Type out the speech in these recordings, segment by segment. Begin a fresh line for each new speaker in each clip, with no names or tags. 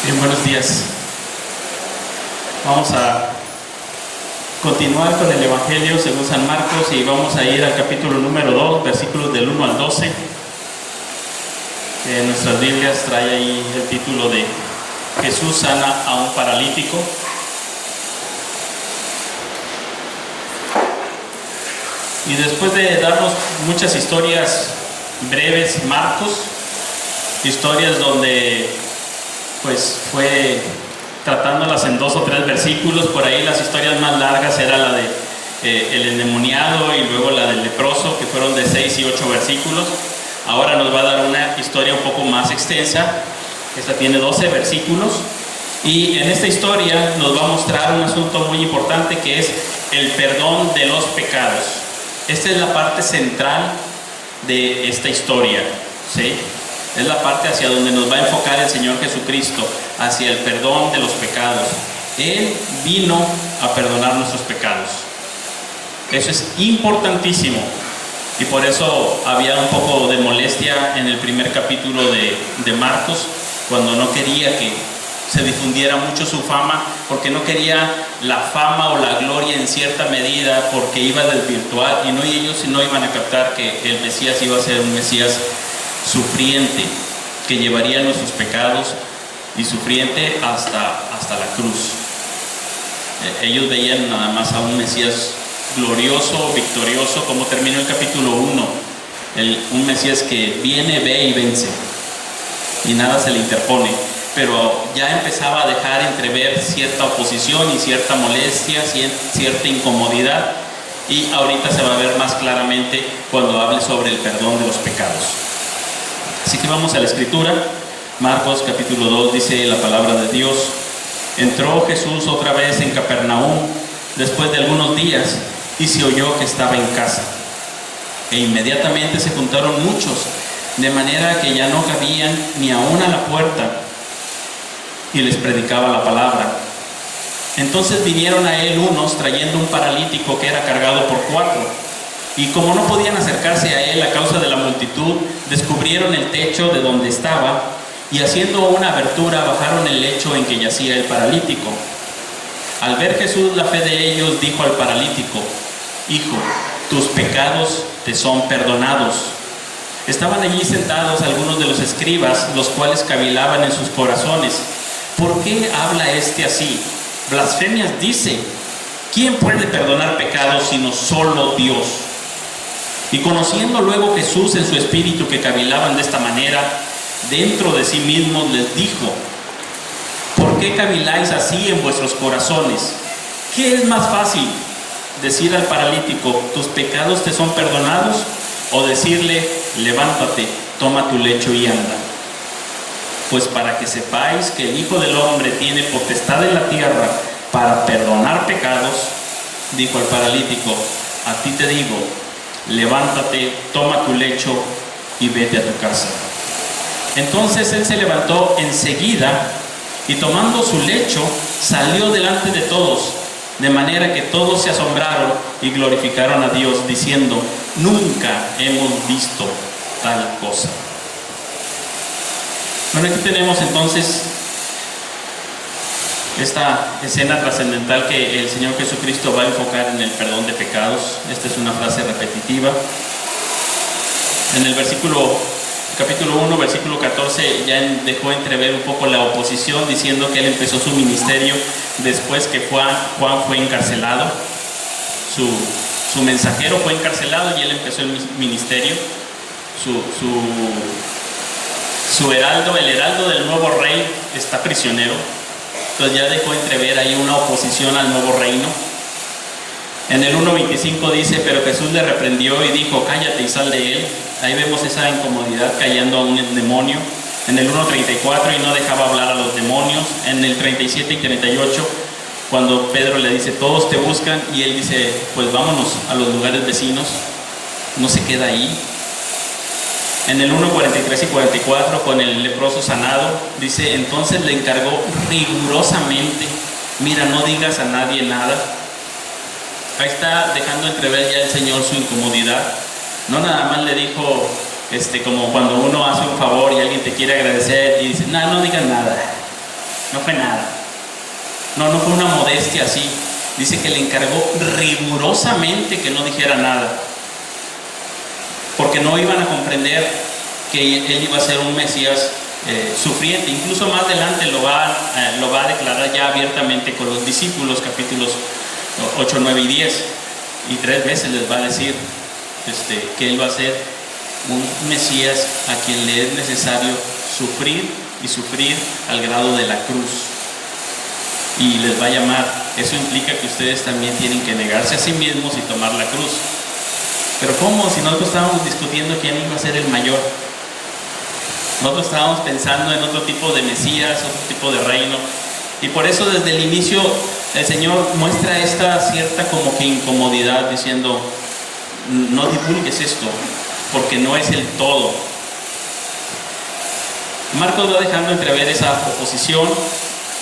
Bien, buenos días. Vamos a continuar con el Evangelio según San Marcos y vamos a ir al capítulo número 2, versículos del 1 al 12. En nuestras Biblias trae ahí el título de Jesús sana a un paralítico. Y después de darnos muchas historias breves, Marcos, historias donde pues fue tratándolas en 2 o 3 versículos. Por ahí las historias más largas era la de el endemoniado y luego la del leproso, que fueron de 6 y 8 versículos. Ahora nos va a dar una historia un poco más extensa. Esta tiene 12 versículos y en esta historia nos va a mostrar un asunto muy importante, que es el perdón de los pecados. Esta es la parte central de esta historia, ¿sí? Es la parte hacia donde nos va a enfocar el Señor Jesucristo, hacia el perdón de los pecados. Él vino a perdonar nuestros pecados. Eso es importantísimo. Y por eso había un poco de molestia en el primer capítulo de Marcos, cuando no quería que se difundiera mucho su fama, porque no quería la fama o la gloria en cierta medida, porque iba a desvirtuar, y ellos no iban a captar que el Mesías iba a ser un Mesías sufriente, que llevaría nuestros pecados y sufriente hasta la cruz. Ellos veían nada más a un Mesías glorioso, victorioso, como terminó el capítulo 1, un Mesías que viene, ve y vence, y nada se le interpone. Pero ya empezaba a dejar entrever cierta oposición y cierta molestia, cierta incomodidad, y ahorita se va a ver más claramente cuando hable sobre el perdón de los pecados. Así que vamos a la escritura. Marcos capítulo 2 dice la palabra de Dios: entró Jesús otra vez en Capernaum después de algunos días y se oyó que estaba en casa. E inmediatamente se juntaron muchos, de manera que ya no cabían ni aún a la puerta, y les predicaba la palabra. Entonces vinieron a él unos trayendo un paralítico que era cargado por 4. Y como no podían acercarse a él a causa de la multitud, descubrieron el techo de donde estaba, y haciendo una abertura bajaron el lecho en que yacía el paralítico. Al ver Jesús la fe de ellos, dijo al paralítico: hijo, tus pecados te son perdonados. Estaban allí sentados algunos de los escribas, los cuales cavilaban en sus corazones: ¿por qué habla este así? Blasfemias dice. ¿Quién puede perdonar pecados sino solo Dios? Y conociendo luego Jesús en su espíritu que cavilaban de esta manera, dentro de sí mismos les dijo: ¿por qué caviláis así en vuestros corazones? ¿Qué es más fácil, decir al paralítico: tus pecados te son perdonados? ¿O decirle: levántate, toma tu lecho y anda? Pues para que sepáis que el Hijo del Hombre tiene potestad en la tierra para perdonar pecados, dijo al paralítico: a ti te digo, levántate, toma tu lecho y vete a tu casa. Entonces él se levantó enseguida y tomando su lecho salió delante de todos, de manera que todos se asombraron y glorificaron a Dios, diciendo: nunca hemos visto tal cosa. Bueno, aquí tenemos entonces esta escena trascendental que el Señor Jesucristo va a enfocar en el perdón de pecados. Esta es una frase repetitiva. En el capítulo 1, versículo 14, ya dejó entrever un poco la oposición, diciendo que él empezó su ministerio después que Juan fue encarcelado. Su mensajero fue encarcelado y él empezó el ministerio. Su heraldo, el heraldo del nuevo rey, está prisionero. Entonces ya dejó entrever ahí una oposición al nuevo reino. En el 1.25 dice: pero Jesús le reprendió y dijo: cállate y sal de él. Ahí vemos esa incomodidad cayendo a un demonio. En el 1.34, y no dejaba hablar a los demonios. En el 37 y 38, cuando Pedro le dice: todos te buscan, y él dice: pues vámonos a los lugares vecinos. No se queda ahí. En el 1.43 y 44, con el leproso sanado, dice: entonces le encargó rigurosamente: mira, no digas a nadie nada. Ahí está dejando entrever ya el Señor su incomodidad. No nada más le dijo, como cuando uno hace un favor y alguien te quiere agradecer y dice: no digas nada. no fue nada. No fue una modestia así. Dice que le encargó rigurosamente que no dijera nada, porque no iban a comprender que él iba a ser un Mesías sufriente. Incluso más adelante lo va a declarar ya abiertamente con los discípulos, capítulos 8, 9 y 10, y 3 veces les va a decir que él va a ser un Mesías a quien le es necesario sufrir y sufrir al grado de la cruz, y les va a llamar. Eso implica que ustedes también tienen que negarse a sí mismos y tomar la cruz. Pero ¿cómo? Si nosotros estábamos discutiendo quién iba a ser el mayor. Nosotros estábamos pensando en otro tipo de Mesías, otro tipo de reino. Y por eso desde el inicio el Señor muestra esta cierta como que incomodidad, diciendo: no divulgues esto, porque no es el todo. Marcos va dejando entrever esa oposición,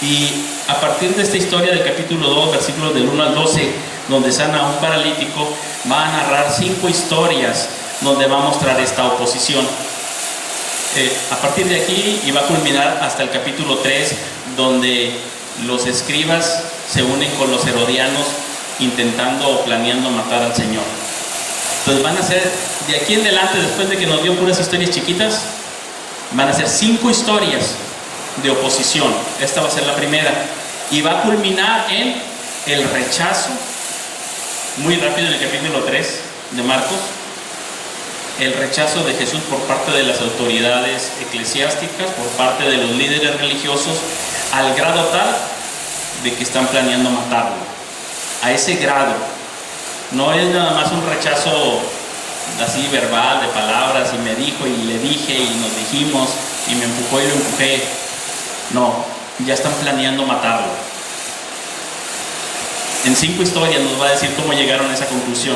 y a partir de esta historia del capítulo 2, versículos del 1 al 12, donde sana a un paralítico, va a narrar 5 historias donde va a mostrar esta oposición. A partir de aquí, y va a culminar hasta el capítulo 3, donde los escribas se unen con los herodianos intentando o planeando matar al Señor. Entonces van a ser, de aquí en adelante, después de que nos dio puras historias chiquitas, van a ser 5 historias de oposición. Esta va a ser la primera, y va a culminar en el rechazo, muy rápido, en el capítulo 3 de Marcos, el rechazo de Jesús por parte de las autoridades eclesiásticas, por parte de los líderes religiosos, al grado tal de que están planeando matarlo. A ese grado. No es nada más un rechazo así verbal, de palabras, y me dijo y le dije y nos dijimos y me empujó y lo empujé. No, ya están planeando matarlo. En 5 historias nos va a decir cómo llegaron a esa conclusión.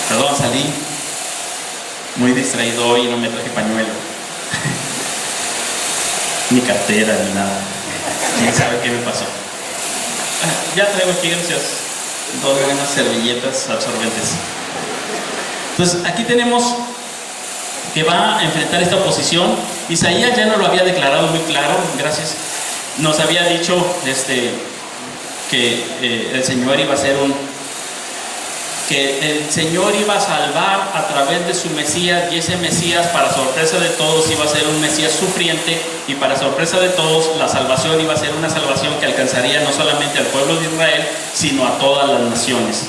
Perdón, salí muy distraído hoy y no me traje pañuelo. Ni cartera, ni nada. ¿Quién sabe qué me pasó? Ya traigo aquí, gracias, 2 buenas servilletas absorbentes. Entonces, aquí tenemos que va a enfrentar esta oposición. Isaías ya nos lo había declarado muy claro, gracias. Nos había dicho que el Señor iba a ser que el Señor iba a salvar a través de su Mesías, y ese Mesías, para sorpresa de todos, iba a ser un Mesías sufriente, y para sorpresa de todos, la salvación iba a ser una salvación que alcanzaría no solamente al pueblo de Israel, sino a todas las naciones.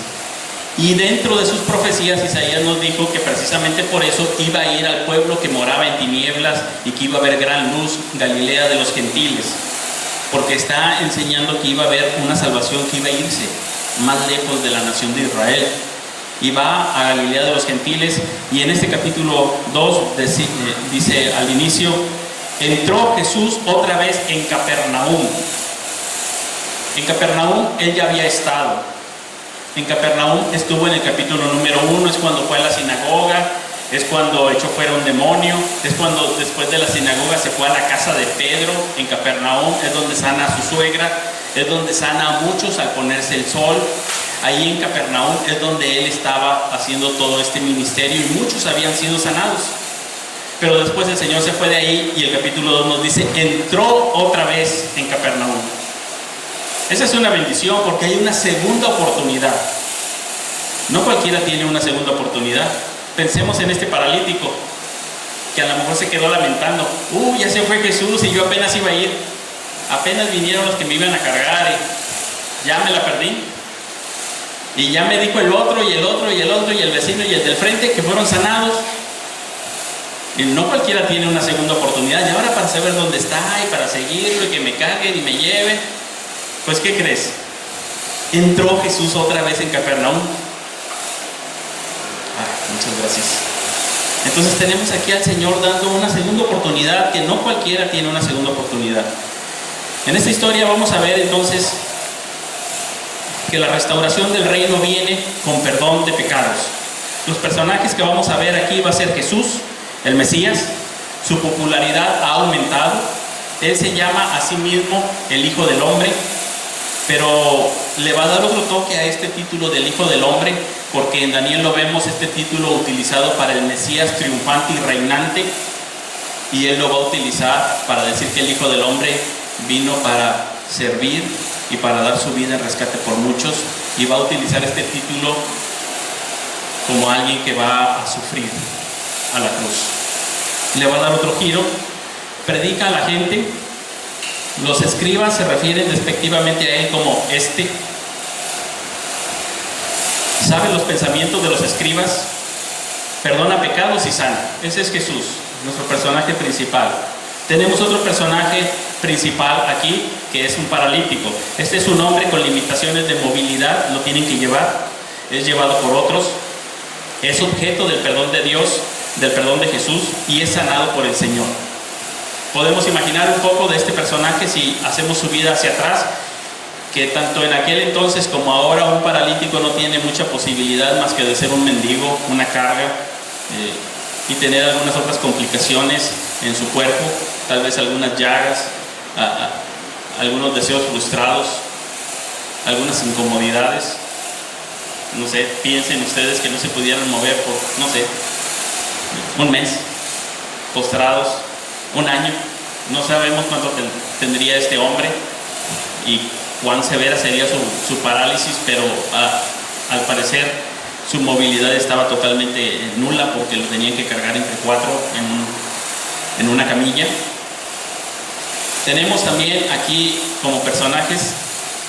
Y dentro de sus profecías, Isaías nos dijo que precisamente por eso iba a ir al pueblo que moraba en tinieblas, y que iba a haber gran luz, Galilea de los gentiles, porque está enseñando que iba a haber una salvación que iba a irse más lejos de la nación de Israel, y va a Galilea de los gentiles. Y en este capítulo 2 dice al inicio: entró Jesús otra vez en Capernaum. En Capernaum él ya había estado. En Capernaum estuvo en el capítulo número 1, es cuando fue a la sinagoga, es cuando echó fuera un demonio, es cuando después de la sinagoga se fue a la casa de Pedro. En Capernaum es donde sana a su suegra, es donde sana a muchos al ponerse el sol. Ahí en Capernaum es donde él estaba haciendo todo este ministerio, y muchos habían sido sanados. Pero después el Señor se fue de ahí, y el capítulo 2 nos dice: entró otra vez en Capernaum. Esa es una bendición, porque hay una segunda oportunidad. No cualquiera tiene una segunda oportunidad. Pensemos en este paralítico, que a lo mejor se quedó lamentando: ya se fue Jesús y yo apenas iba a ir. Apenas vinieron los que me iban a cargar y ya me la perdí. Y ya me dijo el otro y el otro y el otro y el vecino y el del frente que fueron sanados. Y no cualquiera tiene una segunda oportunidad. Y ahora, para saber dónde está y para seguirlo y que me carguen y me lleven, pues ¿qué crees? Entró Jesús otra vez en Capernaum. Muchas gracias. Entonces tenemos aquí al Señor dando una segunda oportunidad, que no cualquiera tiene una segunda oportunidad. En esta historia vamos a ver entonces que la restauración del reino viene con perdón de pecados. Los personajes que vamos a ver aquí va a ser Jesús, el Mesías. Su popularidad ha aumentado. Él se llama a sí mismo el Hijo del Hombre, pero le va a dar otro toque a este título del Hijo del Hombre, porque en Daniel lo vemos, este título utilizado para el Mesías triunfante y reinante. y Él lo va a utilizar para decir que el Hijo del Hombre vino para servir y para dar su vida en rescate por muchos, y va a utilizar este título como alguien que va a sufrir a la cruz. Le va a dar otro giro, predica a la gente. Los escribas se refieren despectivamente a Él como este. ¿Sabe los pensamientos de los escribas? Perdona pecados y sana. Ese es Jesús, nuestro personaje principal. Tenemos otro personaje principal aquí, que es un paralítico. Este es un hombre con limitaciones de movilidad, lo tienen que llevar, es llevado por otros, es objeto del perdón de Dios, del perdón de Jesús, y es sanado por el Señor. Podemos imaginar un poco de este personaje si hacemos su vida hacia atrás, que tanto en aquel entonces como ahora un paralítico no tiene mucha posibilidad más que de ser un mendigo, una carga, y tener algunas otras complicaciones en su cuerpo, tal vez algunas llagas, algunos deseos frustrados, algunas incomodidades. No sé, piensen ustedes que no se pudieran mover por, no sé, un mes, postrados, un año. No sabemos cuánto tendría este hombre y cuán severa sería su parálisis, pero al parecer su movilidad estaba totalmente nula, porque lo tenían que cargar entre 4 en una camilla. Tenemos también aquí como personajes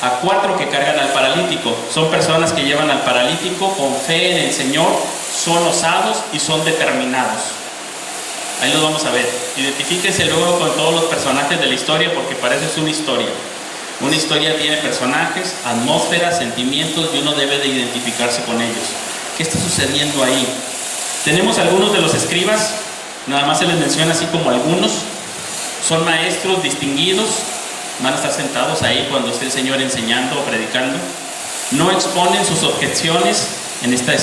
a 4 que cargan al paralítico. Son personas que llevan al paralítico con fe en el Señor, son osados y son determinados. Ahí los vamos a ver. Identifíquense luego con todos los personajes de la historia, porque para eso es una historia. Una historia tiene personajes, atmósferas, sentimientos, y uno debe de identificarse con ellos. ¿Qué está sucediendo ahí? Tenemos algunos de los escribas, nada más se les menciona así como algunos. Son maestros distinguidos, van a estar sentados ahí cuando esté el Señor enseñando o predicando. No exponen sus objeciones en esta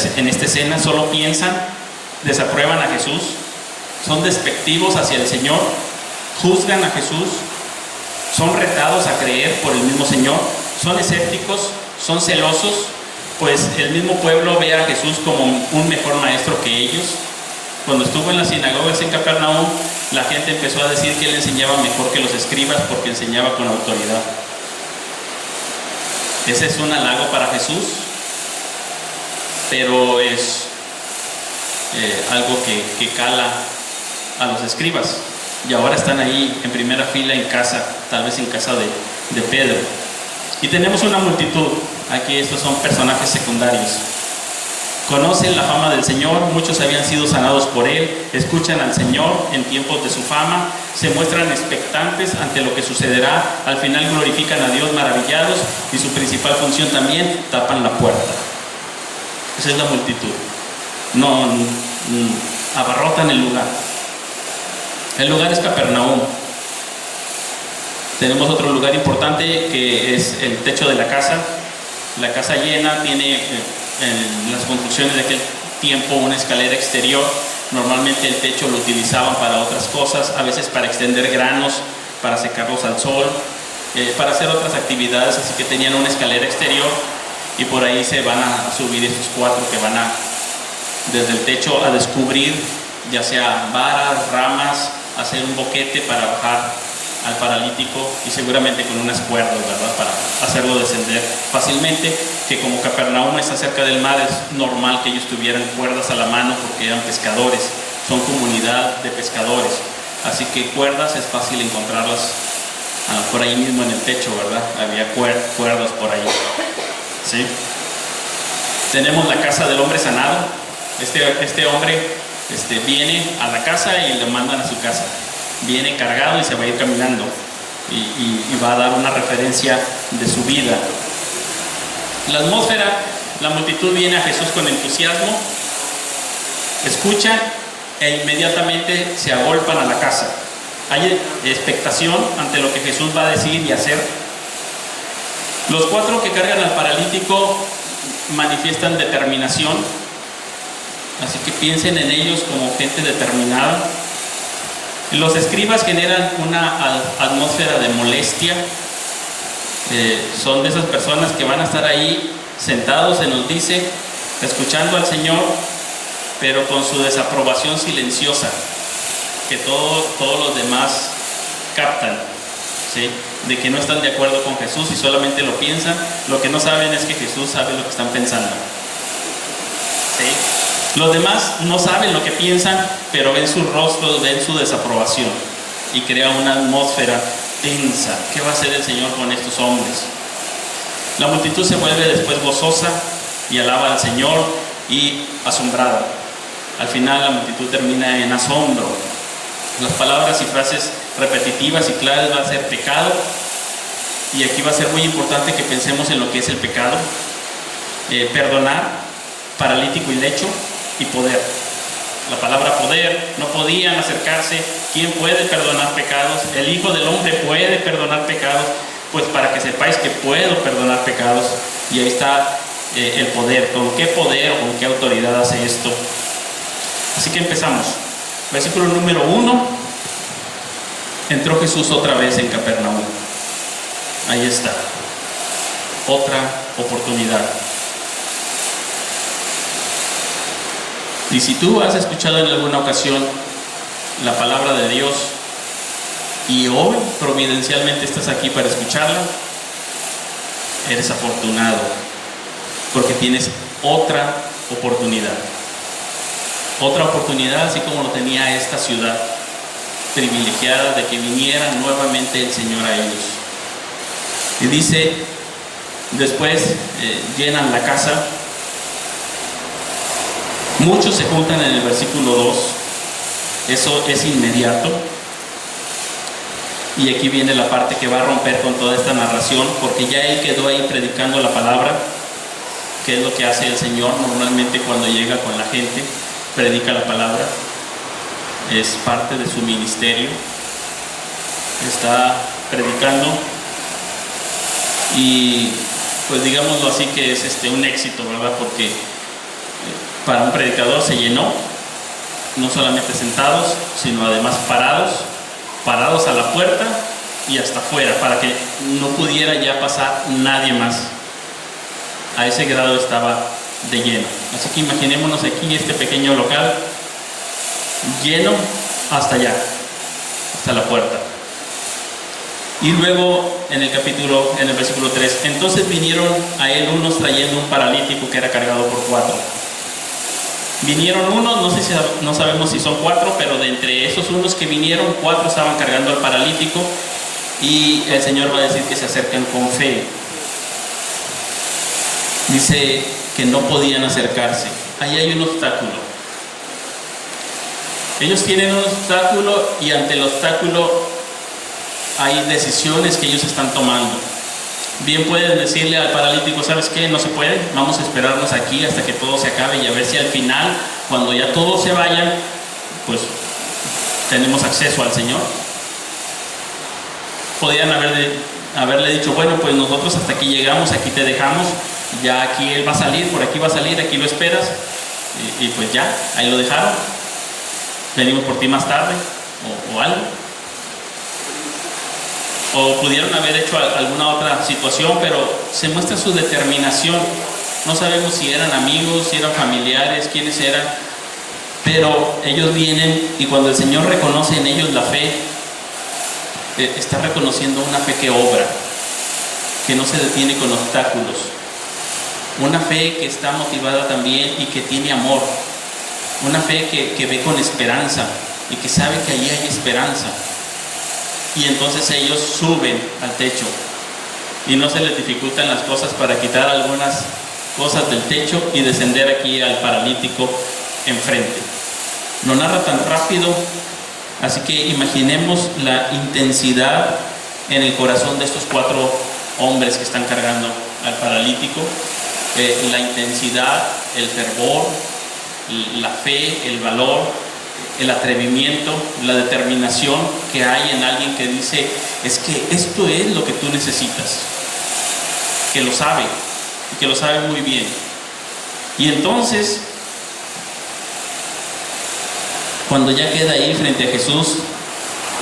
escena, solo piensan, desaprueban a Jesús, son despectivos hacia el Señor, juzgan a Jesús, son retados a creer por el mismo Señor, son escépticos, son celosos, pues el mismo pueblo ve a Jesús como un mejor maestro que ellos. Cuando estuvo en las sinagogas en Capernaum, la gente empezó a decir que él enseñaba mejor que los escribas porque enseñaba con autoridad. Ese es un halago para Jesús, pero es algo que cala a los escribas, y ahora están ahí en primera fila en casa, tal vez en casa de Pedro. Y tenemos una multitud. Aquí estos son personajes secundarios. Conocen la fama del Señor, muchos habían sido sanados por Él, escuchan al Señor en tiempos de su fama, se muestran expectantes ante lo que sucederá, al final glorifican a Dios maravillados, y su principal función también, tapan la puerta. Esa es la multitud. No abarrotan el lugar. El lugar es Capernaum. Tenemos otro lugar importante que es el techo de la casa. La casa llena tiene en las construcciones de aquel tiempo una escalera exterior. Normalmente el techo lo utilizaban para otras cosas, a veces para extender granos, para secarlos al sol, para hacer otras actividades, así que tenían una escalera exterior, y por ahí se van a subir estos 4 que van desde el techo a descubrir ya sea varas, ramas, hacer un boquete para bajar al paralítico, y seguramente con unas cuerdas, ¿verdad?, para hacerlo descender fácilmente, que como Capernaum está cerca del mar, es normal que ellos tuvieran cuerdas a la mano porque eran pescadores, son comunidad de pescadores, así que cuerdas es fácil encontrarlas por ahí mismo en el techo, ¿verdad? Había cuerdas por ahí, ¿sí? Tenemos la casa del hombre sanado. Este hombre viene a la casa y le mandan a su casa. Viene cargado y se va a ir caminando, y va a dar una referencia de su vida. La atmósfera, la multitud viene a Jesús con entusiasmo, escuchan e inmediatamente se agolpan a la casa. Hay expectación ante lo que Jesús va a decir y hacer. Los 4 que cargan al paralítico manifiestan determinación, así que piensen en ellos como gente determinada. Los escribas generan una atmósfera de molestia. Son de esas personas que van a estar ahí sentados, se nos dice, escuchando al Señor, pero con su desaprobación silenciosa. que todos los demás captan, ¿sí? De que no están de acuerdo con Jesús y solamente lo piensan. Lo que no saben es que Jesús sabe lo que están pensando, ¿sí? Los demás no saben lo que piensan, pero ven sus rostros, ven su desaprobación y crea una atmósfera tensa. ¿Qué va a hacer el Señor con estos hombres? La multitud se vuelve después gozosa y alaba al Señor y asombrada. Al final la multitud termina en asombro. Las palabras y frases repetitivas y claras va a ser pecado, y aquí va a ser muy importante que pensemos en lo que es el pecado, perdonar, paralítico y lecho, y poder. La palabra poder, no podían acercarse. ¿Quién puede perdonar pecados? El Hijo del Hombre puede perdonar pecados. Pues para que sepáis que puedo perdonar pecados. Y ahí está el poder. ¿Con qué poder o con qué autoridad hace esto? Así que empezamos. Versículo número 1. Entró Jesús otra vez en Capernaum. Ahí está. Otra oportunidad. Y si tú has escuchado en alguna ocasión la palabra de Dios y hoy providencialmente estás aquí para escucharla, eres afortunado, porque tienes otra oportunidad. Otra oportunidad, así como lo tenía esta ciudad privilegiada, de que viniera nuevamente el Señor a ellos. Y dice, después llenan la casa. Muchos se juntan en el versículo 2. Eso es inmediato. Y aquí viene la parte que va a romper con toda esta narración, porque ya él quedó ahí predicando la palabra, que es lo que hace el Señor normalmente cuando llega con la gente, predica la palabra. Es parte de su ministerio. Está predicando y pues digámoslo así que es un éxito, ¿verdad? Porque para un predicador se llenó, no solamente sentados, sino además parados a la puerta y hasta afuera, para que no pudiera ya pasar nadie más. A ese grado estaba de lleno. Así que imaginémonos aquí este pequeño local lleno hasta allá, hasta la puerta. Y luego en el versículo 3, entonces vinieron a él unos trayendo un paralítico que era cargado por 4. Vinieron unos, no sabemos si son 4, pero de entre esos unos que vinieron, 4 estaban cargando al paralítico, y el Señor va a decir que se acercan con fe. Dice que no podían acercarse. Ahí hay un obstáculo. Ellos tienen un obstáculo, y ante el obstáculo hay decisiones que ellos están tomando. Bien pueden decirle al paralítico, ¿sabes qué? No se puede, vamos a esperarnos aquí hasta que todo se acabe y a ver si al final, cuando ya todos se vayan, pues tenemos acceso al Señor. Podían haberle dicho, bueno, pues nosotros hasta aquí llegamos, aquí te dejamos, ya aquí Él va a salir, por aquí va a salir, aquí lo esperas, y pues ya, ahí lo dejaron. Venimos por ti más tarde, o algo. O pudieron haber hecho alguna otra situación, pero se muestra su determinación. No sabemos si eran amigos, si eran familiares, quiénes eran, pero ellos vienen, y cuando el Señor reconoce en ellos la fe, está reconociendo una fe que obra, que no se detiene con obstáculos, una fe que está motivada también y que tiene amor, una fe que ve con esperanza y que sabe que allí hay esperanza. Y entonces ellos suben al techo y no se les dificultan las cosas para quitar algunas cosas del techo y descender aquí al paralítico enfrente. Lo narra tan rápido, así que imaginemos la intensidad en el corazón de estos 4 hombres que están cargando al paralítico, la intensidad, el fervor, la fe, el valor, el atrevimiento, la determinación que hay en alguien que dice, es que esto es lo que tú necesitas, que lo sabe, y que lo sabe muy bien. Y entonces, cuando ya queda ahí frente a Jesús,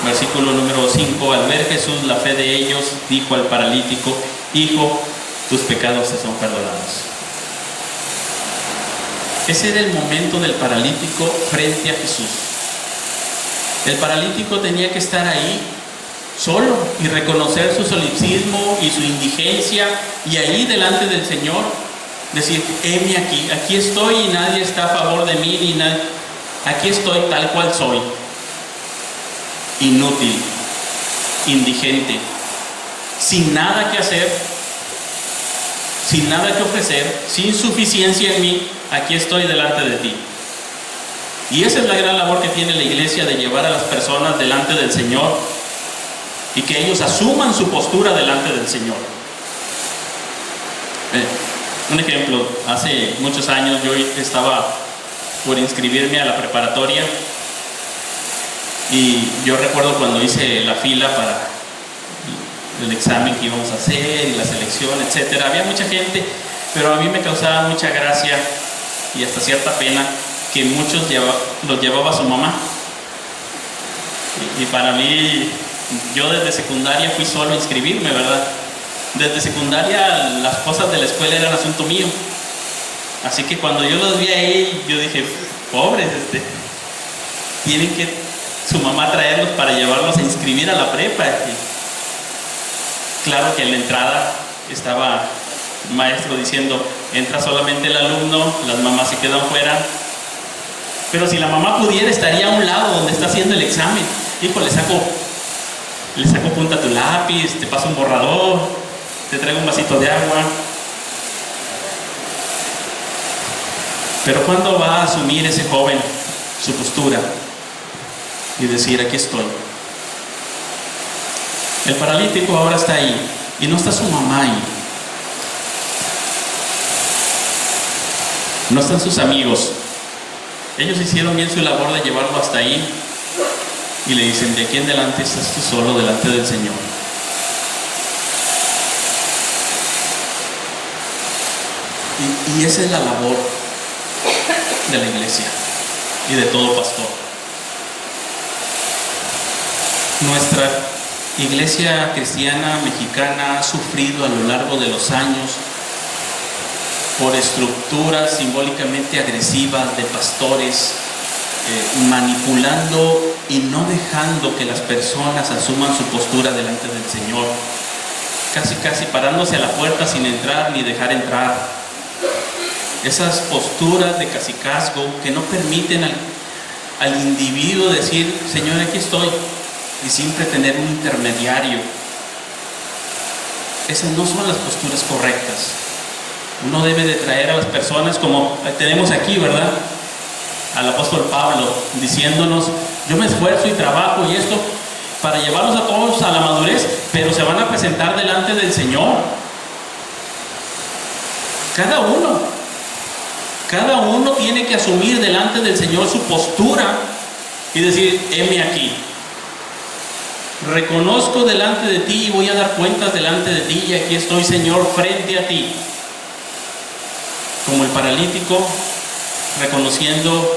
versículo número 5, al ver Jesús la fe de ellos, dijo al paralítico, hijo, tus pecados te son perdonados. Ese era el momento del paralítico frente a Jesús. El paralítico tenía que estar ahí solo y reconocer su solipsismo y su indigencia, y ahí delante del Señor decir: heme aquí, aquí estoy y nadie está a favor de mí, ni nadie, aquí estoy tal cual soy, inútil, indigente, sin nada que hacer, sin nada que ofrecer, sin suficiencia en mí, aquí estoy delante de ti. Y esa es la gran labor que tiene la iglesia, de llevar a las personas delante del Señor y que ellos asuman su postura delante del Señor. Un ejemplo: hace muchos años yo estaba por inscribirme a la preparatoria, y yo recuerdo cuando hice la fila para el examen que íbamos a hacer y la selección, etcétera. Había mucha gente, pero a mí me causaba mucha gracia y hasta cierta pena que muchos los llevaba su mamá. Y para mí, yo desde secundaria fui solo a inscribirme, ¿verdad? Desde secundaria las cosas de la escuela eran asunto mío. Así que cuando yo los vi ahí, yo dije: pobres, tienen que su mamá traerlos para llevarlos a inscribir a la prepa. Claro que en la entrada estaba el maestro diciendo: entra solamente el alumno, las mamás se quedan fuera. Pero si la mamá pudiera, estaría a un lado donde está haciendo el examen. Hijo, le saco punta a tu lápiz, te paso un borrador, te traigo un vasito de agua. Pero ¿cuándo va a asumir ese joven su postura y decir: aquí estoy? El paralítico ahora está ahí, y no está su mamá ahí, no están sus amigos. Ellos hicieron bien su labor de llevarlo hasta ahí, y le dicen: de aquí en adelante estás tú solo delante del Señor. Y esa es la labor de la iglesia y de todo pastor. Nuestra iglesia cristiana mexicana ha sufrido a lo largo de los años por estructuras simbólicamente agresivas de pastores, manipulando y no dejando que las personas asuman su postura delante del Señor, casi parándose a la puerta sin entrar ni dejar entrar. Esas posturas de cacicazgo que no permiten al individuo decir: Señor, aquí estoy, y siempre tener un intermediario. Esas no son las posturas correctas. Uno debe de traer a las personas, como tenemos aquí, ¿verdad?, al apóstol Pablo diciéndonos: yo me esfuerzo y trabajo y esto para llevarlos a todos a la madurez, pero se van a presentar delante del Señor. Cada uno tiene que asumir delante del Señor su postura y decir: heme aquí, reconozco delante de ti y voy a dar cuentas delante de ti, y aquí estoy, Señor, frente a ti. Como el paralítico, reconociendo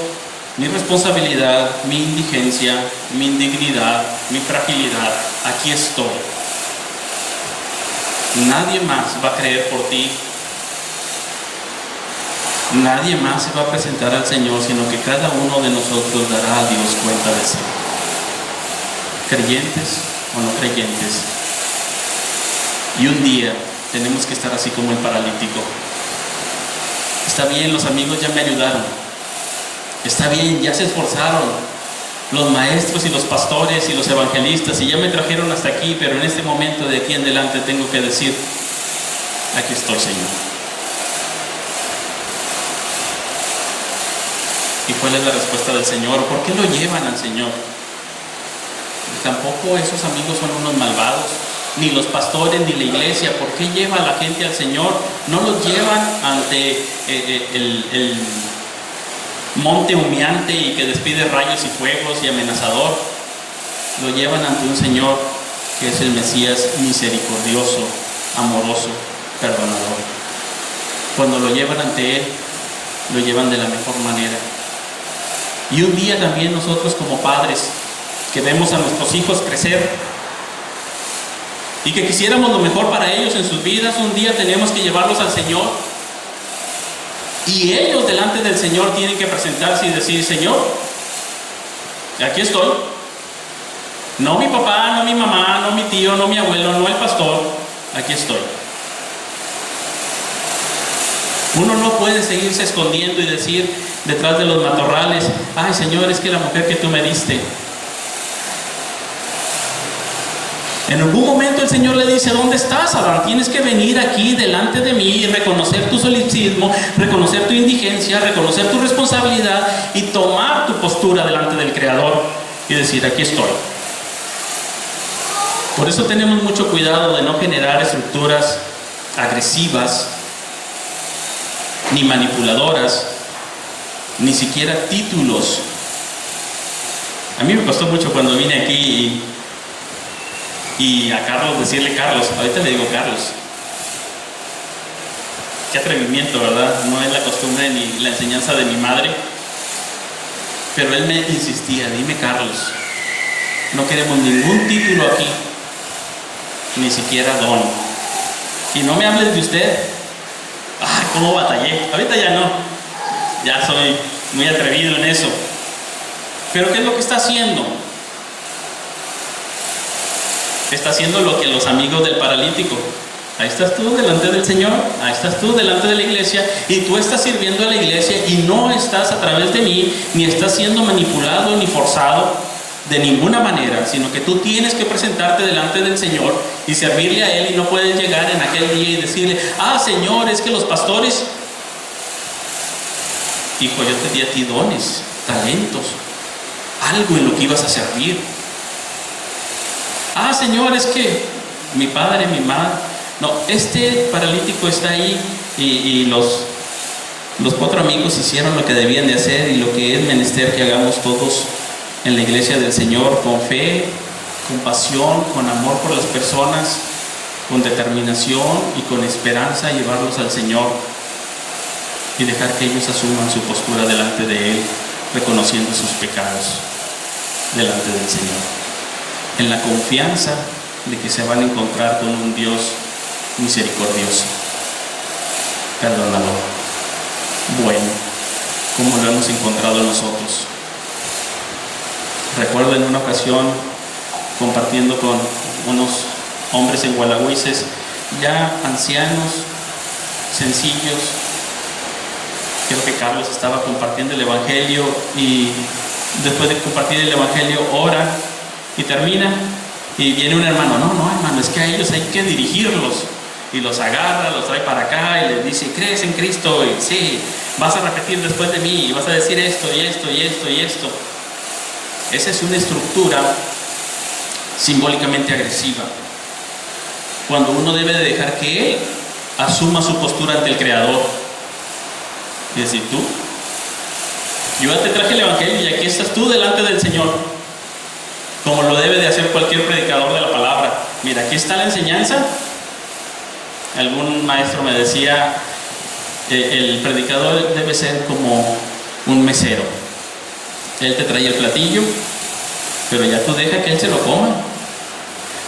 mi responsabilidad, mi indigencia, mi indignidad, mi fragilidad, aquí estoy. Nadie más va a creer por ti. Nadie más se va a presentar al Señor, sino que cada uno de nosotros dará a Dios cuenta de sí. Creyentes o no creyentes. Y un día tenemos que estar así como el paralítico. Está bien, los amigos ya me ayudaron. Está bien, ya se esforzaron los maestros y los pastores y los evangelistas, y ya me trajeron hasta aquí, pero en este momento, de aquí en adelante, tengo que decir: aquí estoy, Señor. ¿Y cuál es la respuesta del Señor? ¿Por qué lo llevan al Señor? Tampoco esos amigos son unos malvados, ni los pastores, ni la iglesia. ¿Por qué lleva a la gente al Señor? No los llevan ante el monte humeante y que despide rayos y fuegos y amenazador. Lo llevan ante un Señor que es el Mesías misericordioso, amoroso, perdonador. Cuando lo llevan ante Él, lo llevan de la mejor manera. Y un día también nosotros, como padres que vemos a nuestros hijos crecer y que quisiéramos lo mejor para ellos en sus vidas, un día tenemos que llevarlos al Señor, y ellos delante del Señor tienen que presentarse y decir: Señor, aquí estoy, No mi papá, no mi mamá, no mi tío, no mi abuelo, no el pastor. Aquí estoy. Uno no puede seguirse escondiendo y decir detrás de los matorrales: ay, Señor, es que la mujer que tú me diste. En algún momento el Señor le dice: ¿dónde estás, Adán? Tienes que venir aquí delante de mí y reconocer tu solipsismo, reconocer tu indigencia, reconocer tu responsabilidad y tomar tu postura delante del Creador y decir: aquí estoy. Por eso tenemos mucho cuidado de no generar estructuras agresivas, ni manipuladoras, ni siquiera títulos. A mí me costó mucho cuando vine aquí y a Carlos decirle Carlos. Ahorita le digo Carlos. Qué atrevimiento, ¿verdad? No es la costumbre ni la enseñanza de mi madre. Pero él me insistía: dime Carlos. No queremos ningún título aquí, ni siquiera don. Y no me hables de usted. ¡Ay, cómo batallé! Ahorita ya no. Ya soy muy atrevido en eso. Pero ¿qué es lo que está haciendo? Está haciendo lo que los amigos del paralítico. Ahí estás tú delante del Señor, ahí estás tú delante de la iglesia, y tú estás sirviendo a la iglesia y no estás a través de mí, ni estás siendo manipulado ni forzado de ninguna manera, sino que tú tienes que presentarte delante del Señor y servirle a Él, y no puedes llegar en aquel día y decirle: ah, Señor, es que los pastores, hijo, yo te di a ti dones, talentos, algo en lo que ibas a servir. Ah, Señor, es que mi padre, mi madre. No, este paralítico está ahí y los 4 amigos hicieron lo que debían de hacer, y lo que es menester que hagamos todos en la iglesia del Señor, con fe, con pasión, con amor por las personas, con determinación y con esperanza, llevarlos al Señor y dejar que ellos asuman su postura delante de Él, reconociendo sus pecados delante del Señor, en la confianza de que se van a encontrar con un Dios misericordioso, perdonador, bueno, como lo hemos encontrado nosotros. Recuerdo en una ocasión compartiendo con unos hombres en Gualagüises, ya ancianos, sencillos. Creo que Carlos estaba compartiendo el Evangelio, y después de compartir el Evangelio ora y termina, y viene un hermano: no hermano, es que a ellos hay que dirigirlos, y los agarra, los trae para acá y les dice: ¿crees en Cristo? Y sí, vas a repetir después de mí y vas a decir esto y esto y esto y esto. Esa es una estructura simbólicamente agresiva, cuando uno debe de dejar que Él asuma su postura ante el Creador y decir: tú, yo ya te traje el Evangelio y aquí estás tú delante del Señor, como lo debe de hacer cualquier predicador de la palabra. Mira, aquí está la enseñanza. Algún maestro me decía: el predicador debe ser como un mesero. Él te trae el platillo, pero ya tú deja que Él se lo coma.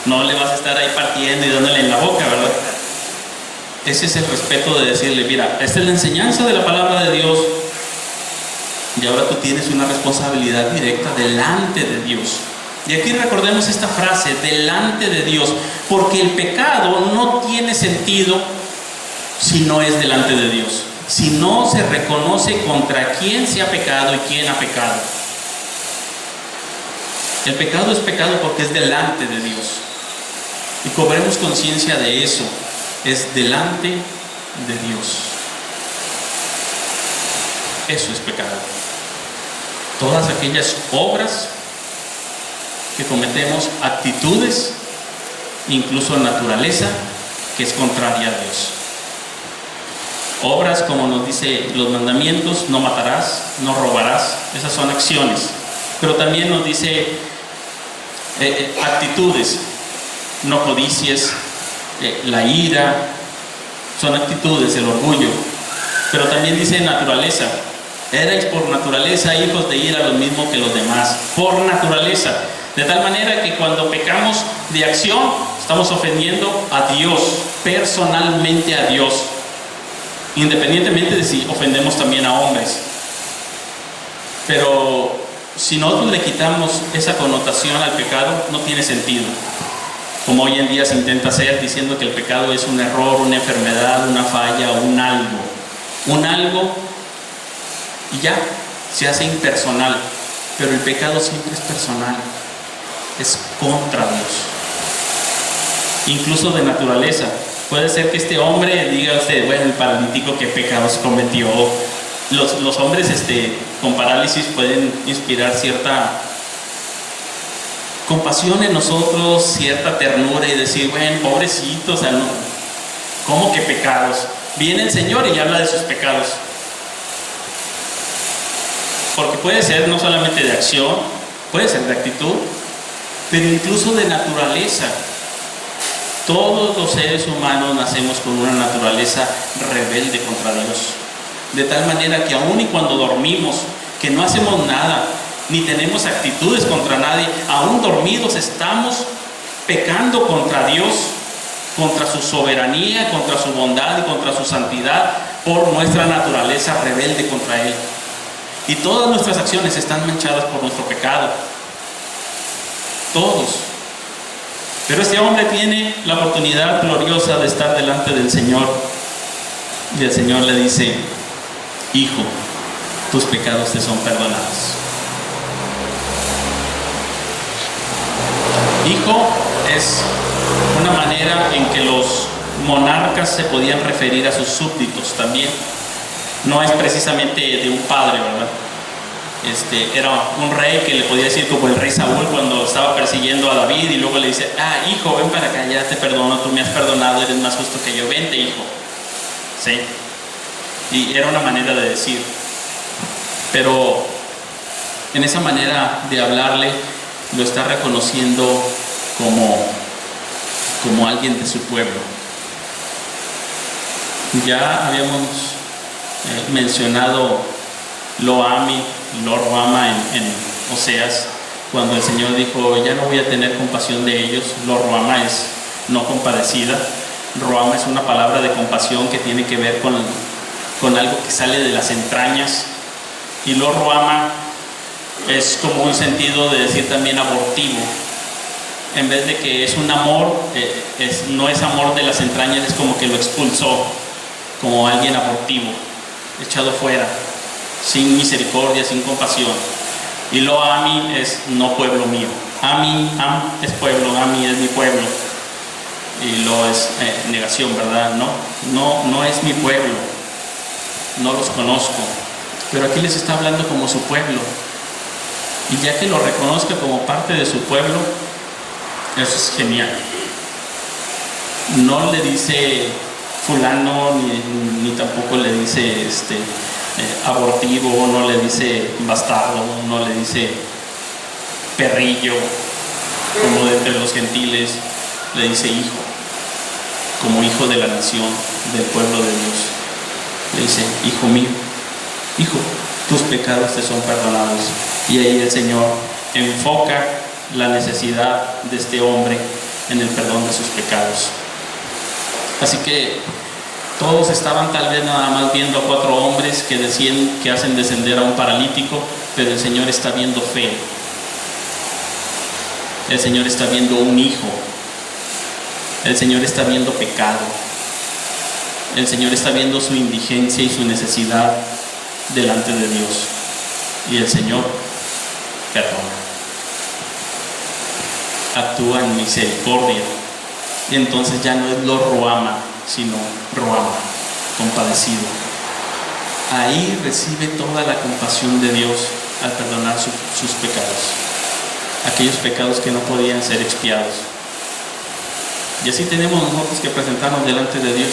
No le vas a estar ahí partiendo y dándole en la boca, ¿verdad? Ese es el respeto de decirle: mira, esta es la enseñanza de la palabra de Dios, y ahora tú tienes una responsabilidad directa delante de Dios. Y aquí recordemos esta frase: delante de Dios, porque el pecado no tiene sentido si no es delante de Dios, si no se reconoce contra quién se ha pecado y quién ha pecado. El pecado es pecado porque es delante de Dios, y cobremos conciencia de eso. Es delante de Dios. Eso es pecado. Todas aquellas obras que cometemos, actitudes, incluso naturaleza, que es contraria a Dios. Obras como nos dice los mandamientos: no matarás, no robarás. Esas son acciones. Pero también nos dice actitudes: no codicies, la ira. Son actitudes, el orgullo. Pero también dice naturaleza: erais por naturaleza hijos de ira, lo mismo que los demás. Por naturaleza. De tal manera que cuando pecamos de acción, estamos ofendiendo a Dios, personalmente a Dios, independientemente de si ofendemos también a hombres. Pero si nosotros le quitamos esa connotación al pecado, no tiene sentido. Como hoy en día se intenta hacer, diciendo que el pecado es un error, una enfermedad, una falla, un algo. Un algo y ya, se hace impersonal. Pero el pecado siempre es personal, es contra Dios. Incluso de naturaleza. Puede ser que este hombre diga usted, bueno, el paralítico, ¿qué pecados cometió? Los hombres con parálisis pueden inspirar cierta compasión en nosotros, cierta ternura y decir, bueno, pobrecito, o sea, no, ¿cómo que pecados? Viene el Señor y habla de sus pecados. Porque puede ser no solamente de acción, puede ser de actitud, pero incluso de naturaleza. Todos los seres humanos nacemos con una naturaleza rebelde contra Dios. De tal manera que aun y cuando dormimos, que no hacemos nada, ni tenemos actitudes contra nadie, aún dormidos estamos pecando contra Dios, contra su soberanía, contra su bondad y contra su santidad, por nuestra naturaleza rebelde contra Él. Y todas nuestras acciones están manchadas por nuestro pecado. Todos. Pero este hombre tiene la oportunidad gloriosa de estar delante del Señor. Y el Señor le dice, hijo, tus pecados te son perdonados. Hijo es una manera en que los monarcas se podían referir a sus súbditos también. No es precisamente de un padre, ¿verdad? Era un rey que le podía decir, como el rey Saúl cuando estaba persiguiendo a David, y luego le dice, hijo, ven para acá, ya te perdono, tú me has perdonado, eres más justo que yo, vente, hijo. ¿Sí? Y era una manera de decir. Pero en esa manera de hablarle, lo está reconociendo como alguien de su pueblo. Ya habíamos mencionado Lo-Ammi, Lo-Ruhamah en Oseas, cuando el Señor dijo, ya no voy a tener compasión de ellos. Lo-Ruhamah es no compadecida. Ruhamah es una palabra de compasión que tiene que ver con algo que sale de las entrañas. Y Lo-Ruhamah es como un sentido de decir también abortivo. En vez de que es un amor, no es amor de las entrañas, es como que lo expulsó, como alguien abortivo, echado fuera, sin misericordia, sin compasión. Y Lo-Ammi es no pueblo mío. Am es pueblo, Ammi es mi pueblo. Y Lo es negación, ¿verdad? No es mi pueblo, no los conozco. Pero aquí les está hablando como su pueblo. Y ya que lo reconozca como parte de su pueblo, eso es genial. No le dice fulano, ni tampoco le dice abortivo, no le dice bastardo, no le dice perrillo, como de entre los gentiles, le dice hijo, como hijo de la nación, del pueblo de Dios. Le dice, hijo mío, hijo, tus pecados te son perdonados. Y ahí el Señor enfoca la necesidad de este hombre en el perdón de sus pecados. Así que todos estaban tal vez nada más viendo a 4 hombres que hacen descender a un paralítico, pero el Señor está viendo fe. El Señor está viendo un hijo. El Señor está viendo pecado. El Señor está viendo su indigencia y su necesidad delante de Dios. Y el Señor perdona. Actúa en misericordia. Y entonces ya no es Lo-Ruhamah, sino Ruhamah, compadecido. Ahí recibe toda la compasión de Dios al perdonar sus pecados, aquellos pecados que no podían ser expiados. Y así tenemos nosotros que presentarnos delante de Dios.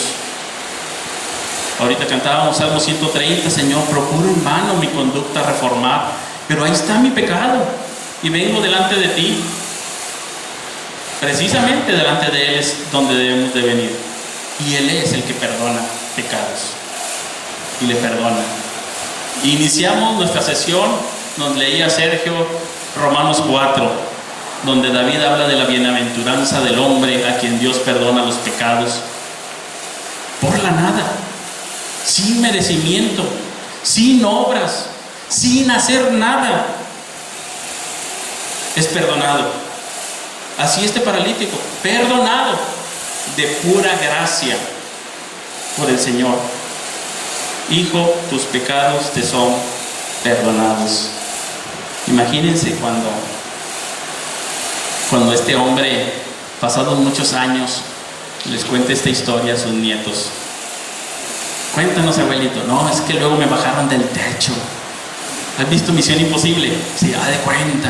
Ahorita cantábamos Salmo 130, Señor, procuro en vano mi conducta reformar, pero ahí está mi pecado y vengo delante de ti. Precisamente delante de Él es donde debemos de venir. Y Él es el que perdona pecados. Y le perdona. Iniciamos nuestra sesión, nos leía Sergio Romanos 4, donde David habla de la bienaventuranza del hombre a quien Dios perdona los pecados por la nada, sin merecimiento, sin obras, sin hacer nada. es perdonado. Así este paralítico, perdonado de pura gracia por el Señor. Hijo, tus pecados te son perdonados. Imagínense cuando este hombre, pasados muchos años, les cuenta esta historia a sus nietos. Cuéntanos, abuelito. No, es que luego me bajaron del techo. ¿Has visto Misión Imposible? Sí, haz de cuenta.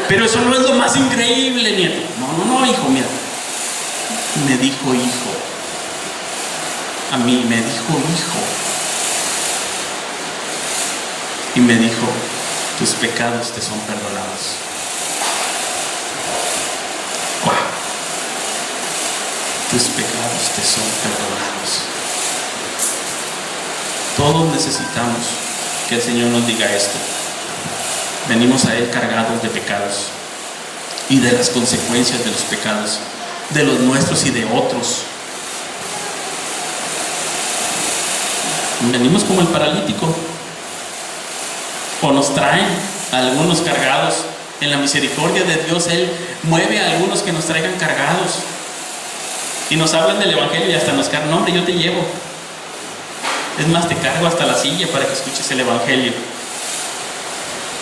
Pero eso no es lo más increíble, nieto. No, hijo, mira. Me dijo hijo. A mí me dijo hijo. Y me dijo, tus pecados te son perdonados. ¡Guau! Tus pecados te son perdonados. Todos necesitamos que el Señor nos diga esto. Venimos a Él cargados de pecados y de las consecuencias de los pecados, de los nuestros y de otros. Venimos como el paralítico, o nos traen a algunos cargados. En la misericordia de Dios Él mueve a algunos que nos traigan cargados y nos hablan del Evangelio y hasta nos cargan. No, hombre, yo te llevo. Es más, te cargo hasta la silla para que escuches el Evangelio.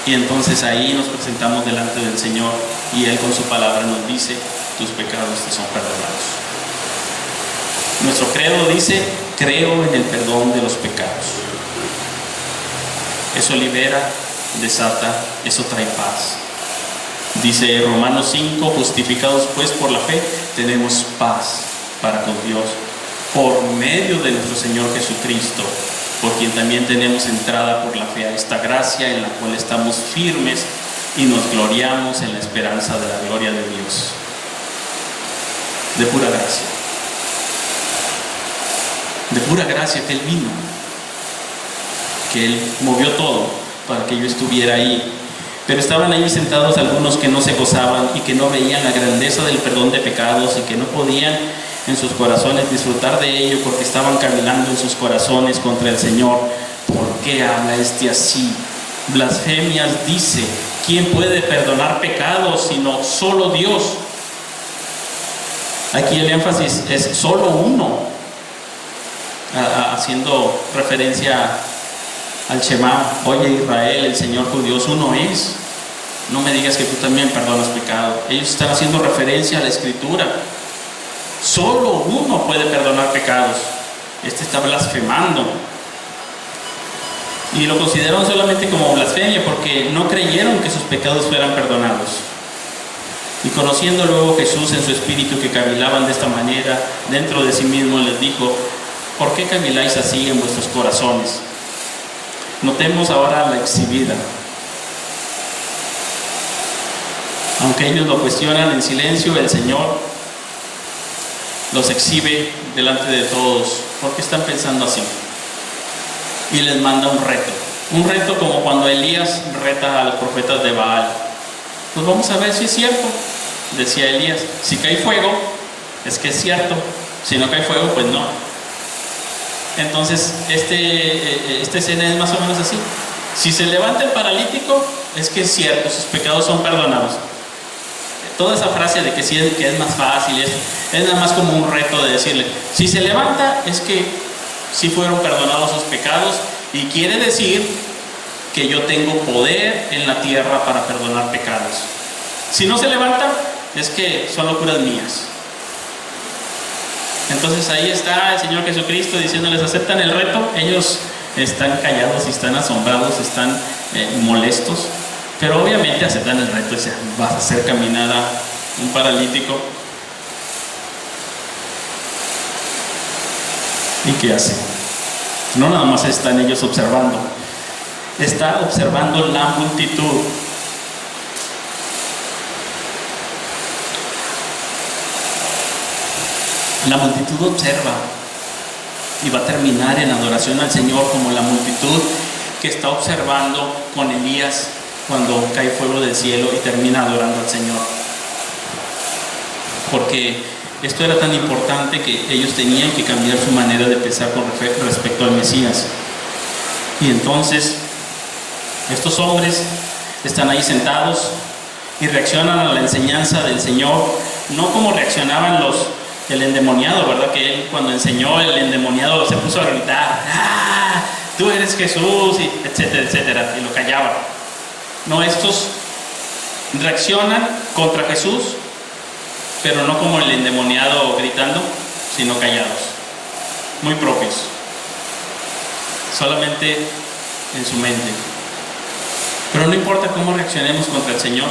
Y entonces ahí nos presentamos delante del Señor y Él con su palabra nos dice, tus pecados te son perdonados. Nuestro credo dice, creo en el perdón de los pecados. Eso libera, desata, eso trae paz. Dice Romanos 5, justificados pues por la fe, tenemos paz para con Dios, por medio de nuestro Señor Jesucristo, por quien también tenemos entrada por la fe a esta gracia en la cual estamos firmes y nos gloriamos en la esperanza de la gloria de Dios. De pura gracia. De pura gracia que Él vino, que Él movió todo para que yo estuviera ahí. Pero estaban ahí sentados algunos que no se gozaban y que no veían la grandeza del perdón de pecados y que no podían en sus corazones disfrutar de ello porque estaban cavilando en sus corazones contra el Señor. ¿Por qué habla este así? Blasfemias dice. ¿Quién puede perdonar pecados sino solo Dios? Aquí el énfasis es solo uno, haciendo referencia al Shema. Oye Israel, el Señor tu Dios uno es. No me digas que tú también perdonas pecado. Ellos están haciendo referencia a la Escritura. Solo uno puede perdonar pecados. Este está blasfemando. Y lo consideraron solamente como blasfemia porque no creyeron que sus pecados fueran perdonados. Y conociendo luego Jesús en su espíritu que cavilaban de esta manera, dentro de sí mismo les dijo, ¿por qué caviláis así en vuestros corazones? Notemos ahora la exhibida. Aunque ellos lo cuestionan en silencio, el Señor los exhibe delante de todos. ¿Por qué están pensando así? Y les manda un reto. Un reto como cuando Elías reta a los profetas de Baal. Pues vamos a ver si es cierto. Decía Elías, si cae fuego, es que es cierto. Si no cae fuego, pues no. Entonces, esta escena es más o menos así. Si se levanta el paralítico, es que es cierto, sus pecados son perdonados. Toda esa frase de que sí que es más fácil, es nada más como un reto de decirle, si se levanta, es que sí fueron perdonados sus pecados, y quiere decir que yo tengo poder en la tierra para perdonar pecados. Si no se levanta, es que son locuras mías. Entonces ahí está el Señor Jesucristo diciéndoles, ¿aceptan el reto? Ellos están callados y están asombrados, están molestos, pero obviamente aceptan el reto. O sea, vas a hacer caminar a un paralítico. ¿Y qué hacen? No nada más están ellos observando, está observando la multitud. La multitud observa y va a terminar en adoración al Señor como la multitud que está observando con Elías cuando cae fuego del cielo y termina adorando al Señor. Porque esto era tan importante que ellos tenían que cambiar su manera de pensar con respecto al Mesías. Y entonces estos hombres están ahí sentados y reaccionan a la enseñanza del Señor, no como reaccionaban el endemoniado, ¿verdad? Que él cuando enseñó, el endemoniado se puso a gritar, ¡ah! Tú eres Jesús, y etcétera, etcétera, y lo callaban. No, estos reaccionan contra Jesús, pero no como el endemoniado gritando, sino callados, muy propios, solamente en su mente. Pero no importa cómo reaccionemos contra el Señor,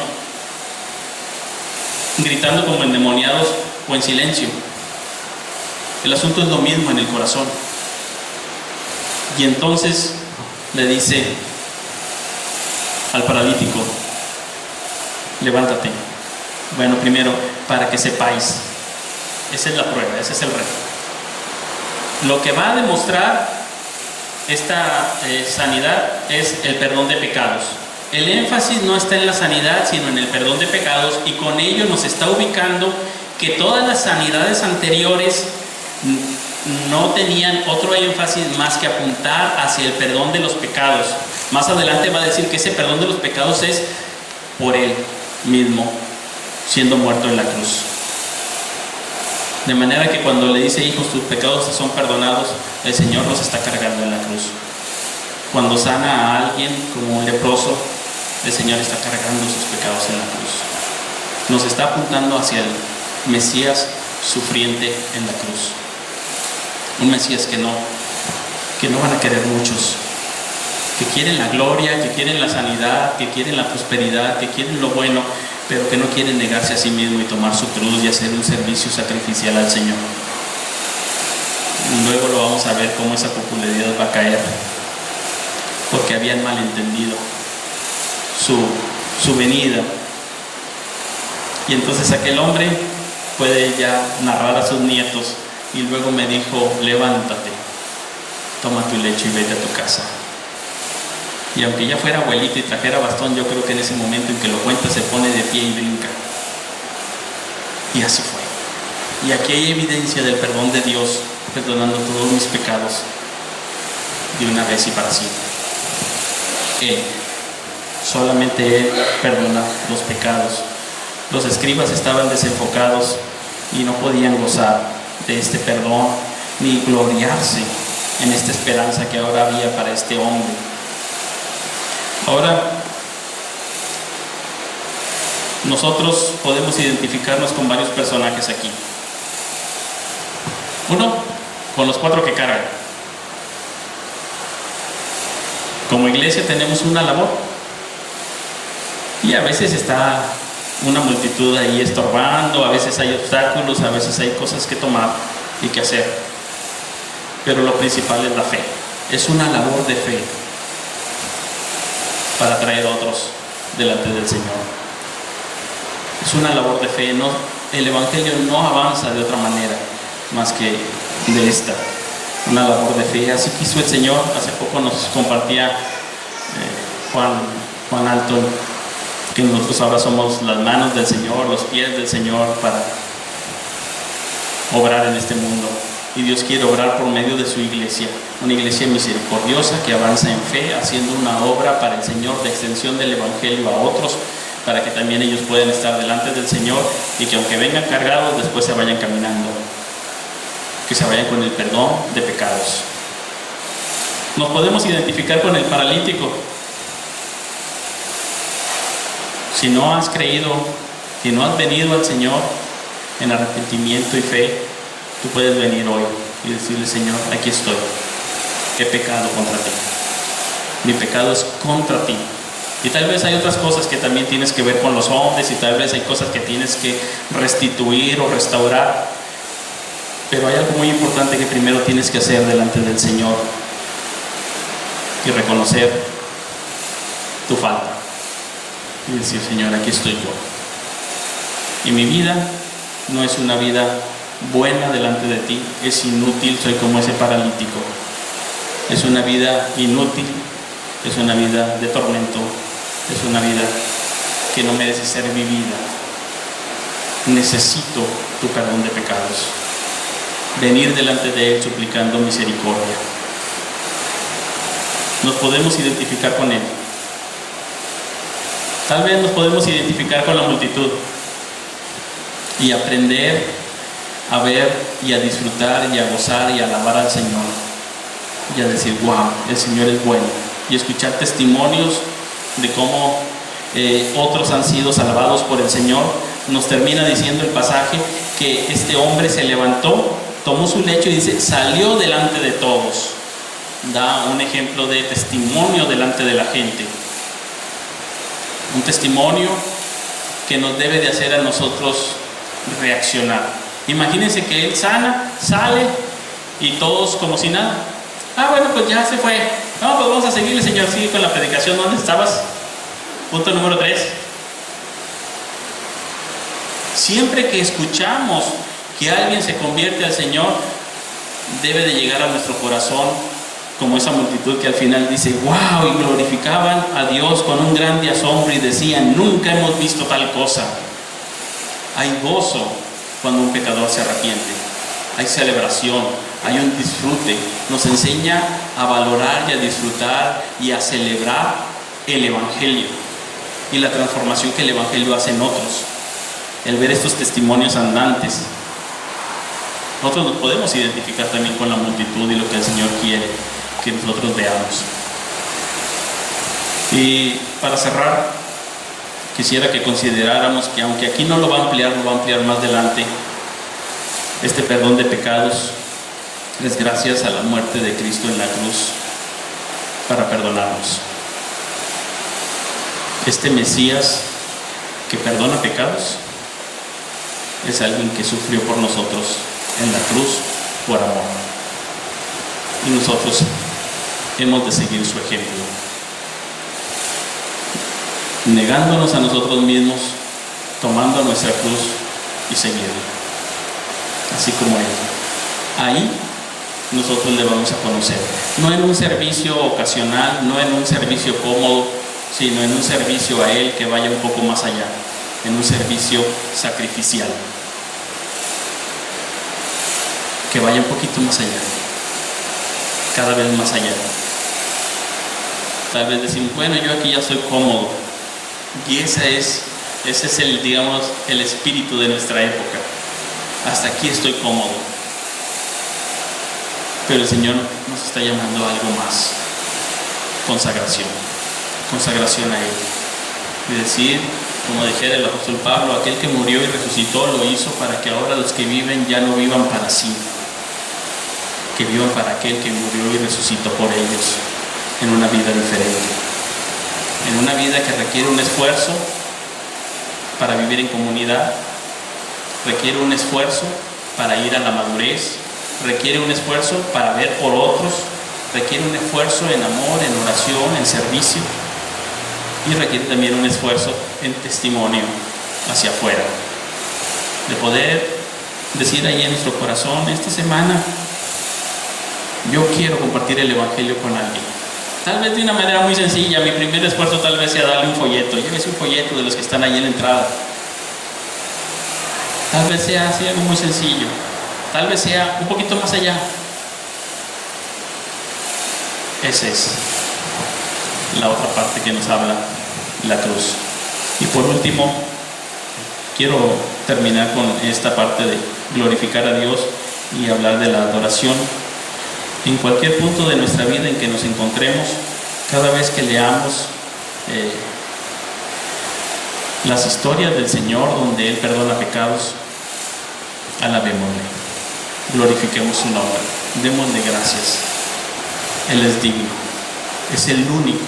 gritando como endemoniados o en silencio, el asunto es lo mismo en el corazón. Y entonces le dice al paralítico, levántate. Bueno, primero, para que sepáis, esa es la prueba, ese es el reto. Lo que va a demostrar esta sanidad es el perdón de pecados. El énfasis no está en la sanidad, sino en el perdón de pecados, y con ello nos está ubicando que todas las sanidades anteriores no tenían otro énfasis más que apuntar hacia el perdón de los pecados. Más adelante va a decir que ese perdón de los pecados es por Él mismo, siendo muerto en la cruz. De manera que cuando le dice, hijos, tus pecados te son perdonados, el Señor los está cargando en la cruz. Cuando sana a alguien como un leproso, el Señor está cargando sus pecados en la cruz. Nos está apuntando hacia el Mesías sufriente en la cruz. Un Mesías que no van a querer muchos, que quieren la gloria, que quieren la sanidad, que quieren la prosperidad, que quieren lo bueno, pero que no quieren negarse a sí mismo y tomar su cruz y hacer un servicio sacrificial al Señor. Y luego lo vamos a ver cómo esa popularidad va a caer, porque habían malentendido su venida. Y entonces aquel hombre puede ya narrar a sus nietos, y luego me dijo, levántate, toma tu lecho y vete a tu casa. Y aunque ya fuera abuelito y trajera bastón, yo creo que en ese momento en que lo cuenta se pone de pie y brinca. Y así fue. Y aquí hay evidencia del perdón de Dios, perdonando todos mis pecados de una vez y para siempre. Él, solamente Él perdona los pecados. Los escribas estaban desenfocados y no podían gozar de este perdón ni gloriarse en esta esperanza que ahora había para este hombre. Ahora, nosotros podemos identificarnos con varios personajes aquí. Uno, con los 4 que cargan. Como iglesia tenemos una labor, y a veces está una multitud ahí estorbando, a veces hay obstáculos, a veces hay cosas que tomar y que hacer, pero lo principal es la fe. Es una labor de fe para traer a otros delante del Señor. Es una labor de fe. El Evangelio no avanza de otra manera más que de esta, una labor de fe. Así quiso el Señor. Hace poco nos compartía Juan Alton que nosotros ahora somos las manos del Señor, los pies del Señor para obrar en este mundo. Y Dios quiere obrar por medio de su iglesia, una iglesia misericordiosa que avanza en fe, haciendo una obra para el Señor de extensión del Evangelio a otros, para que también ellos puedan estar delante del Señor y que aunque vengan cargados, después se vayan caminando, que se vayan con el perdón de pecados. Nos podemos identificar con el paralítico. Si no has creído, si no has venido al Señor en arrepentimiento y fe, tú puedes venir hoy y decirle, Señor, aquí estoy. He pecado contra ti. Mi pecado es contra ti. Y tal vez hay otras cosas que también tienes que ver con los hombres, y tal vez hay cosas que tienes que restituir o restaurar. Pero hay algo muy importante que primero tienes que hacer delante del Señor y reconocer tu falta. Y decir, Señor, aquí estoy yo. Y mi vida no es una vida buena delante de ti, es inútil, soy como ese paralítico. Es una vida inútil, es una vida de tormento, es una vida que no merece ser vivida. Necesito tu perdón de pecados. Venir delante de Él suplicando misericordia. Nos podemos identificar con Él. Tal vez nos podemos identificar con la multitud y aprender a ver y a disfrutar y a gozar y a alabar al Señor y a decir, wow, el Señor es bueno, y escuchar testimonios de cómo otros han sido salvados por el Señor. Nos termina diciendo el pasaje que este hombre se levantó, tomó su lecho y dice, salió delante de todos. Da un ejemplo de testimonio delante de la gente, un testimonio que nos debe de hacer a nosotros reaccionar. Imagínense que él sana, sale y todos como si nada. Bueno, pues ya se fue. No, pues vamos a seguirle, Señor. Sigue con la predicación. ¿Dónde estabas? Punto número 3. Siempre que escuchamos que alguien se convierte al Señor, debe de llegar a nuestro corazón como esa multitud que al final dice, wow, y glorificaban a Dios con un grande asombro y decían, nunca hemos visto tal cosa. Hay gozo cuando un pecador se arrepiente, hay celebración, hay un disfrute. Nos enseña a valorar y a disfrutar y a celebrar el Evangelio y la transformación que el Evangelio hace en otros. El ver estos testimonios andantes, nosotros nos podemos identificar también con la multitud y lo que el Señor quiere que nosotros veamos. Y para cerrar, quisiera que consideráramos que aunque aquí no lo va a ampliar, lo va a ampliar más adelante. Este perdón de pecados es gracias a la muerte de Cristo en la cruz para perdonarnos. Este Mesías que perdona pecados es alguien que sufrió por nosotros en la cruz por amor. Y nosotros hemos de seguir su ejemplo, negándonos a nosotros mismos, tomando nuestra cruz y seguirlo, así como Él. Ahí nosotros le vamos a conocer, no en un servicio ocasional, no en un servicio cómodo, sino en un servicio a Él que vaya un poco más allá, en un servicio sacrificial, que vaya un poquito más allá, cada vez más allá. Tal vez decimos, bueno, yo aquí ya estoy cómodo, y ese es el, digamos, el espíritu de nuestra época. Hasta aquí estoy cómodo, pero el Señor nos está llamando a algo más: consagración a Él, y decir, como dijera el apóstol Pablo, aquel que murió y resucitó lo hizo para que ahora los que viven ya no vivan para sí, que vivan para aquel que murió y resucitó por ellos, en una vida diferente, en una vida que requiere un esfuerzo para vivir en comunidad, requiere un esfuerzo para ir a la madurez, requiere un esfuerzo para ver por otros, requiere un esfuerzo en amor, en oración, en servicio, y requiere también un esfuerzo en testimonio hacia afuera, de poder decir ahí en nuestro corazón, esta semana yo quiero compartir el Evangelio con alguien. Tal vez de una manera muy sencilla. Mi primer esfuerzo tal vez sea darle un folleto. Llévese un folleto de los que están ahí en la entrada. Tal vez sea así algo muy sencillo. Tal vez sea un poquito más allá. Esa es la otra parte que nos habla la cruz. Y por último, quiero terminar con esta parte de glorificar a Dios y hablar de la adoración. En cualquier punto de nuestra vida en que nos encontremos, cada vez que leamos las historias del Señor donde Él perdona pecados, alabémosle, glorifiquemos su nombre, démosle gracias. Él es digno, es el único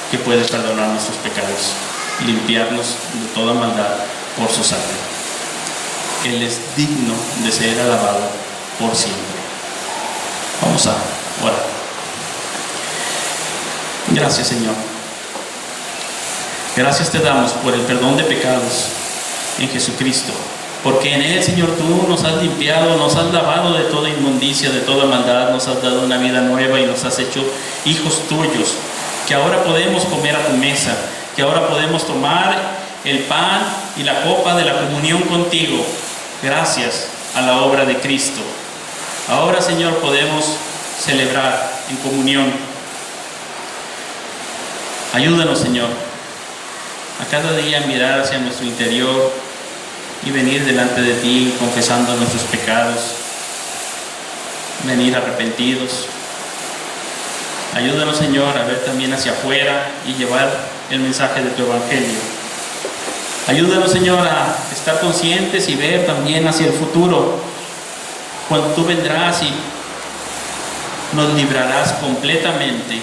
que puede perdonar nuestros pecados, limpiarnos de toda maldad por su sangre. Él es digno de ser alabado por siempre. Vamos a orar. Gracias, Señor. Gracias te damos por el perdón de pecados en Jesucristo, porque en Él, Señor, tú nos has limpiado, nos has lavado de toda inmundicia, de toda maldad, nos has dado una vida nueva y nos has hecho hijos tuyos, que ahora podemos comer a tu mesa, que ahora podemos tomar el pan y la copa de la comunión contigo, gracias a la obra de Cristo. Ahora, Señor, podemos celebrar en comunión. Ayúdanos, Señor, a cada día mirar hacia nuestro interior y venir delante de ti confesando nuestros pecados, venir arrepentidos. Ayúdanos, Señor, a ver también hacia afuera y llevar el mensaje de tu Evangelio. Ayúdanos, Señor, a estar conscientes y ver también hacia el futuro, cuando tú vendrás y nos librarás completamente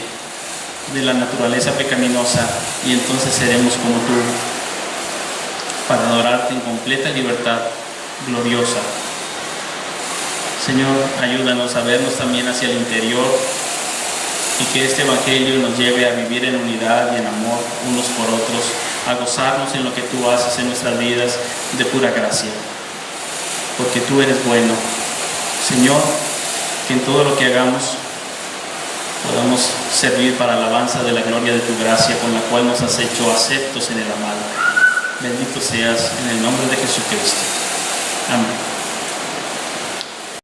de la naturaleza pecaminosa, y entonces seremos como tú, para adorarte en completa libertad gloriosa. Señor, ayúdanos a vernos también hacia el interior y que este Evangelio nos lleve a vivir en unidad y en amor unos por otros, a gozarnos en lo que tú haces en nuestras vidas de pura gracia, porque tú eres bueno. Señor, que en todo lo que hagamos podamos servir para la alabanza de la gloria de tu gracia, con la cual nos has hecho aceptos en el amado. Bendito seas en el nombre de Jesucristo.